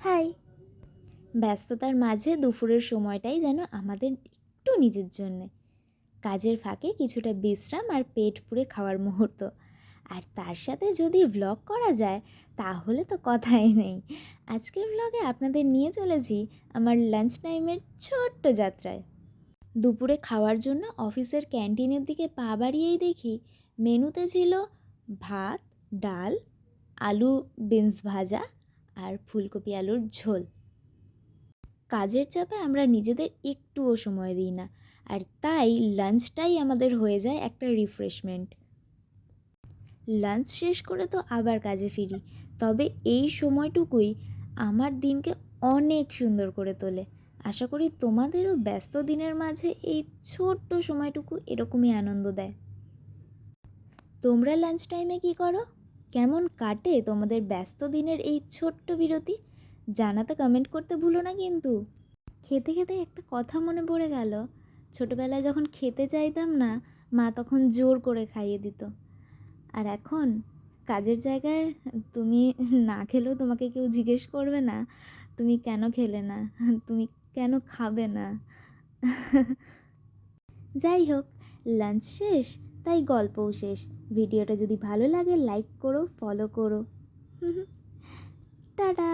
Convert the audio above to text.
High. ব্যস্ততার মাঝে দুপুরের সময়টাই যেন আমাদের একটু নিজের জন্যে, কাজের ফাঁকে কিছুটা বিশ্রাম আর পেট পুড়ে খাওয়ার মুহূর্ত। আর তার সাথে যদি ভ্লগ করা যায় তাহলে তো কথাই নেই। আজকের ভ্লগে আপনাদের নিয়ে চলেছি আমার লাঞ্চ টাইমের ছোট্ট যাত্রায়। দুপুরে খাওয়ার জন্য অফিসের ক্যান্টিনের দিকে পা বাড়িয়েই দেখি মেনুতে ছিল ভাত, ডাল, আলু বিনস ভাজা আর ফুলকপি আলুর ঝোল। কাজের চাপে আমরা নিজেদের একটুও সময় দিই না, আর তাই লাঞ্চটাই আমাদের হয়ে যায় একটা রিফ্রেশমেন্ট। লাঞ্চ শেষ করে তো আবার কাজে ফিরি, তবে এই সময়টুকুই আমার দিনকে অনেক সুন্দর করে তোলে। আশা করি তোমাদেরও ব্যস্ত দিনের মাঝে এই ছোট্ট সময়টুকু এরকমই আনন্দ দেয়। তোমরা লাঞ্চ টাইমে কী করো? কেমন কাটে তোমাদের ব্যস্ত দিনের এই ছোট্ট বিরতি? জানাতে কমেন্ট করতে ভুলো না কিন্তু। খেতে খেতে একটা কথা মনে পড়ে গেল, ছোটোবেলায় যখন খেতে চাইতাম না, মা তখন জোর করে খাইয়ে দিত। আর এখন কাজের জায়গায় তুমি না খেলেও তোমাকে কেউ জিজ্ঞেস করবে না তুমি কেন খেলে না, তুমি কেন খাবে না। যাই হোক, লাঞ্চ শেষ, তাই গল্পও শেষ। ভিডিওটা যদি ভালো লাগে লাইক করো, ফলো করো। টাটা।